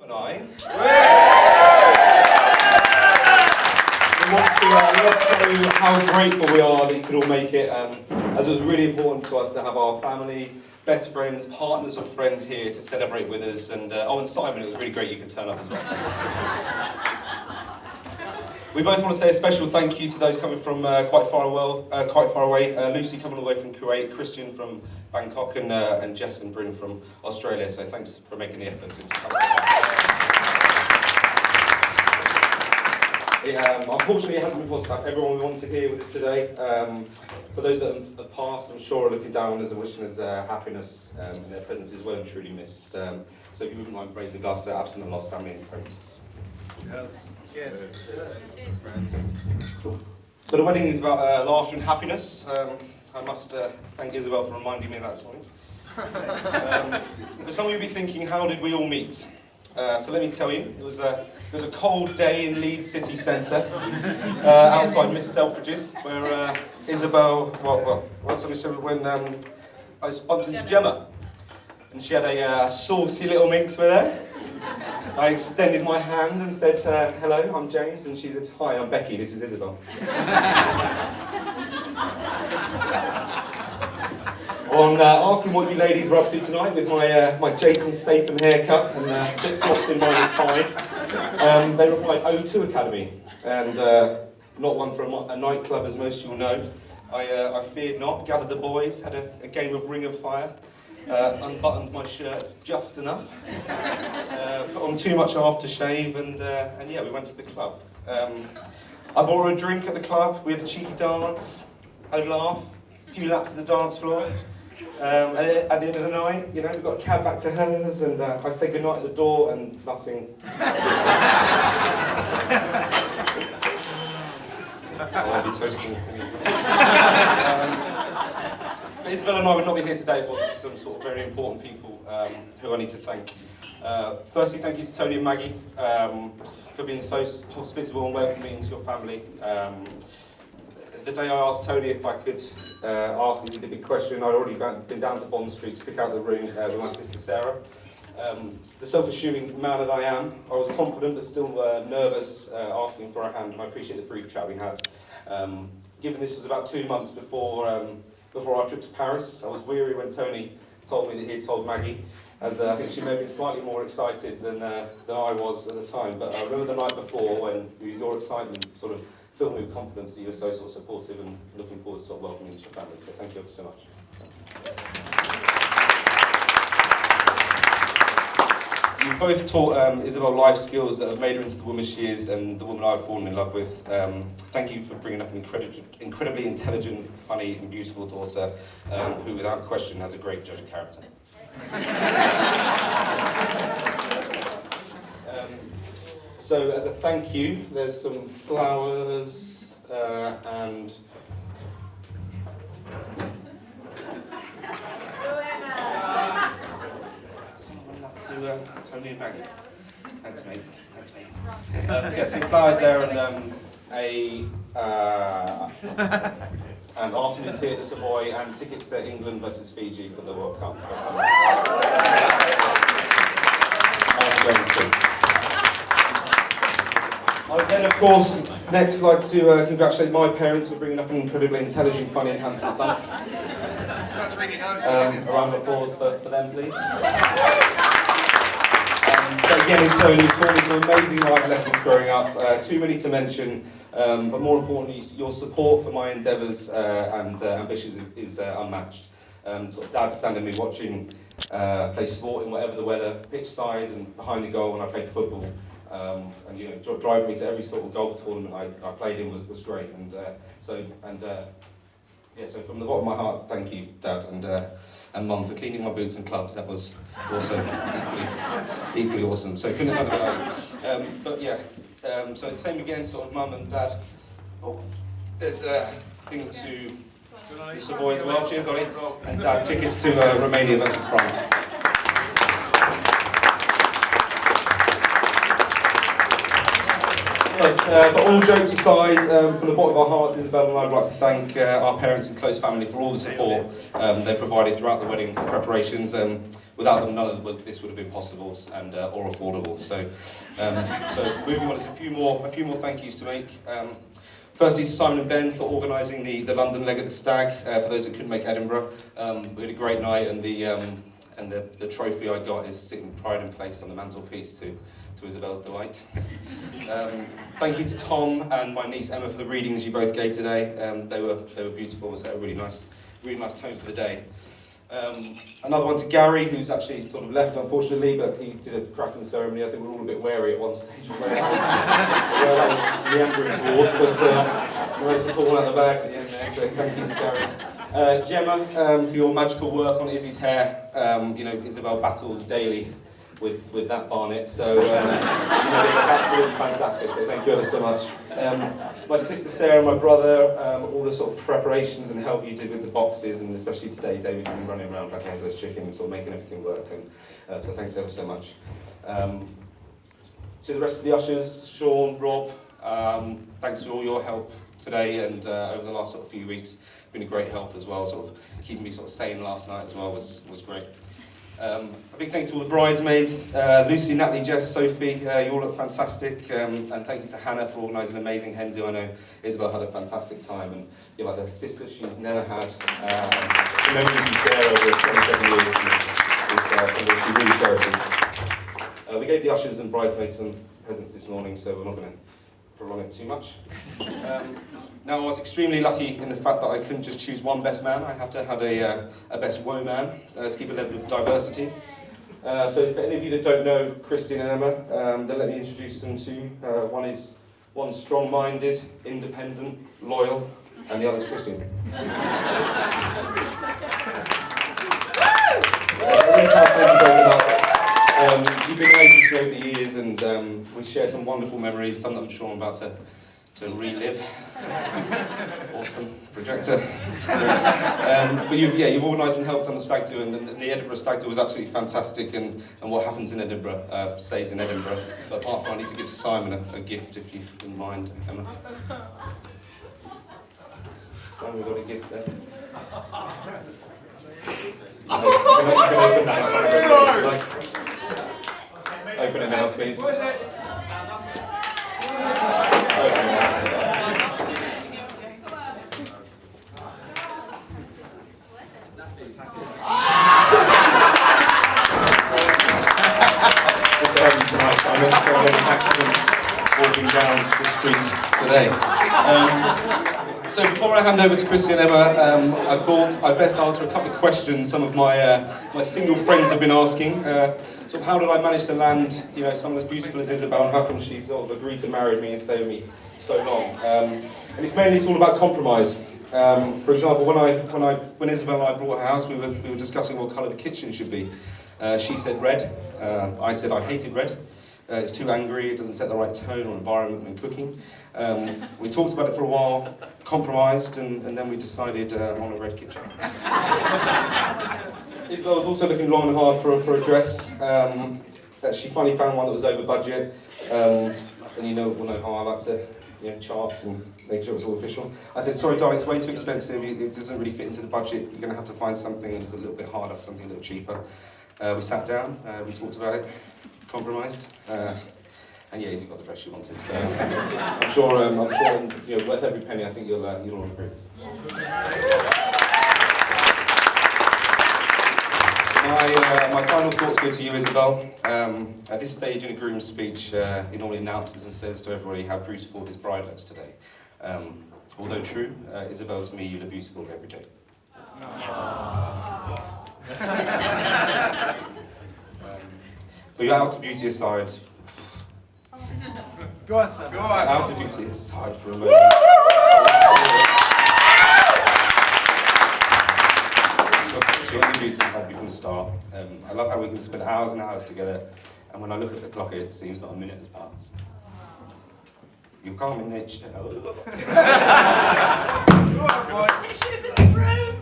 and I want to tell you how grateful we are that you could all make it, as it was really important to us to have our family, best friends, partners of friends here to celebrate with us, and and Simon, it was really great you could turn up as well. Thanks. We both want to say a special thank you to those coming from quite far away. Lucy coming all the way from Kuwait, Christian from Bangkok, and Jess and Bryn from Australia. So thanks for making the effort to come. Unfortunately, it hasn't been possible. Everyone we want to hear with us today. For those that have passed, I'm sure are looking down on us and wishing us happiness, and their presence is well and truly missed. So if you wouldn't mind raising a glass to absent and lost family and friends. Yes. Yes. Cool. But the wedding is about laughter and happiness. I must thank Isabel for reminding me of that this morning. But some of you will be thinking, how did we all meet? So let me tell you, it was a cold day in Leeds city centre, outside Miss Selfridge's, where Isabel, when I bumped into Gemma, and she had a saucy little mix with her. I extended my hand and said, hello, I'm James, and she said, hi, I'm Becky, this is Isabel. On asking what you ladies were up to tonight with my Jason Statham haircut and flip-flops in -5, they replied, O2 Academy, and not one for a nightclub, as most of you will know. I feared not, gathered the boys, had a game of Ring of Fire, unbuttoned my shirt just enough, put on too much aftershave, and yeah, we went to the club. I bought her a drink at the club, we had a cheeky dance, had a laugh, a few laps at the dance floor. And at the end of the night, you know, we got a cab back to hers, and I said goodnight at the door, and nothing. I'll be toasting. Isabel and I would not be here today if it wasn't for some sort of very important people who I need to thank. Firstly, thank you to Tony and Maggie for being so hospitable and welcoming into your family. The day I asked Tony if I could ask this big question, I'd already been down to Bond Street to pick out the ring with my sister Sarah. The self-assuming man that I am, I was confident but still nervous asking for a hand, and I appreciate the brief chat we had. Given this was about 2 months before our trip to Paris, I was weary when Tony told me that he had told Maggie, as I think she may have been slightly more excited than I was at the time. But I remember the night before when your excitement sort of filled me with confidence that you were so sort of supportive and looking forward to sort of welcoming you to your family. So thank you ever so much. You've both taught Isabel life skills that have made her into the woman she is and the woman I've fallen in love with. Thank you for bringing up an incredibly intelligent, funny and beautiful daughter who without question has a great judge of character. So as a thank you, there's some flowers and to Tony and Maggie. Thanks, mate. Thanks, mate. Yeah, some flowers there and and afternoon tea at the Savoy and tickets to England versus Fiji for the World Cup. I'd then, of course, next like to congratulate my parents for bringing up an incredibly intelligent, funny and handsome son. That's really nice. A round of applause for them, please. But again, Tony, you taught me some amazing life lessons growing up, too many to mention, but more importantly, your support for my endeavours and ambitions is unmatched. Sort of dad standing me watching play sport in whatever the weather, pitch side and behind the goal when I played football, and you know, driving me to every sort of golf tournament I played in was great, and so from the bottom of my heart, thank you, Dad and Mum, for cleaning my boots and clubs. That was also equally awesome. So couldn't have done it without you. But yeah, so the same again, sort of Mum and Dad. Oh, there's a thing to the Savoy as well. Cheers, Ollie. And Dad, tickets to Romania versus France. But all jokes aside, from the bottom of our hearts, Isabel and I would like to thank our parents and close family for all the support they provided throughout the wedding preparations. without them, none of this would have been possible and or affordable. So moving on, there's a few more thank yous to make. Firstly, Simon and Ben for organising the London leg of the stag. For those that couldn't make Edinburgh, we had a great night, and the trophy I got is sitting pride in place on the mantelpiece to Isabel's delight. Thank you to Tom and my niece Emma for the readings you both gave today. They were beautiful. It was a really nice tone for the day. Another one to Gary, who's actually sort of left unfortunately, but he did a cracking ceremony. I think we were all a bit wary at one stage of where that was meandering towards, but managed to pull one out of the bag at the end there, so thank you to Gary. Gemma, for your magical work on Izzy's hair. Isabel battles daily with that barnet, so you did absolutely fantastic, so thank you ever so much. My sister Sarah and my brother, all the sort of preparations and help you did with the boxes, and especially today, David, you've been running around like a headless chicken and sort of making everything work, and so thanks ever so much. To the rest of the ushers, Sean, Rob, thanks for all your help today and over the last sort of few weeks. Been a great help as well, sort of keeping me sort of sane last night as well was great. A big thanks to all the bridesmaids, Lucy, Natalie, Jess, Sophie, you all look fantastic, and thank you to Hannah for organising an amazing hen do. I know Isabel had a fantastic time, and you're like the sister she's never had. The memories you share over 27 years is something she really cherishes. We gave the ushers and bridesmaids some presents this morning, so we're not going to prolong it too much. Now, I was extremely lucky in the fact that I couldn't just choose one best man. I have to have a best woe man to keep a level of diversity. So for any of you that don't know Christian and Emma, then let me introduce them to you. One strong-minded, independent, loyal, and the other's Christian. You've been amazing over the years, and we share some wonderful memories, some that I'm sure I'm about to relive. Awesome projector. But you've organised and helped on the stag do, and the Edinburgh stag do was absolutely fantastic, and what happens in Edinburgh stays in Edinburgh. But apart from, I need to give Simon a gift, if you wouldn't mind, Emma. Simon got a gift there. Open that. Open it now, please. Accidents walking down the street today. So before I hand over to Christian and Emma, I thought I'd best answer a couple of questions some of my single friends have been asking. Sort of how did I manage to land, someone as beautiful as Isabel, and how come she's sort of agreed to marry me and stay with me so long? And it's all about compromise. For example, when Isabel and I bought her house, we were discussing what colour the kitchen should be. She said red. I said I hated red. It's too angry, it doesn't set the right tone or environment when cooking. We talked about it for a while, compromised, and then we decided on a red kitchen. Isabel was also looking long and hard for a dress. She finally found one that was over budget. And you know how I like to charts and make sure it's all official. I said, sorry darling, it's way too expensive, it doesn't really fit into the budget, you're going to have to find something a little bit harder, something a little cheaper. We sat down, we talked about it, compromised, and yeah, Izzy got the dress she wanted. So I'm sure, worth every penny. I think you'll all agree. My final thoughts go to you, Isabel. At this stage in a groom's speech, he normally announces and says to everybody how beautiful his bride looks today. Although true, Isabel, to me, you look beautiful every day. But your outer beauty aside. Go on, sir. Go on. Outer beauty aside for a moment. Your inner beauty is happy from the start. I love how we can spend hours and hours together, and when I look at the clock, it seems not a minute has passed. You're calm in nature. Go on, boy. Tissue for the groom.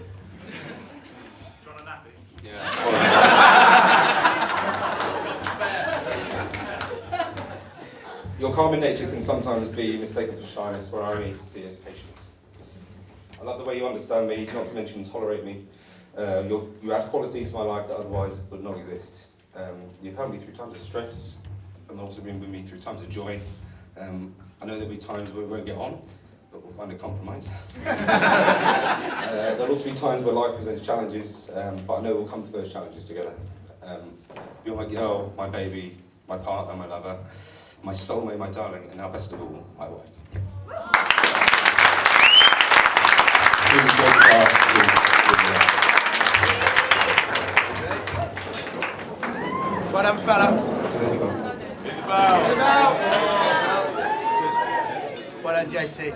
Your calm in nature can sometimes be mistaken for shyness, where I only see as patience. I love the way you understand me, not to mention tolerate me. You add qualities to my life that otherwise would not exist. You've helped me through times of stress, and also been with me through times of joy. I know there'll be times where we won't get on, but we'll find a compromise. There'll also be times where life presents challenges, but I know we'll come through those challenges together. You're my girl, my baby, my partner, my lover, my soulmate, my darling, and now best of all, my wife. Well done, fella. Isabel. Well done, JC.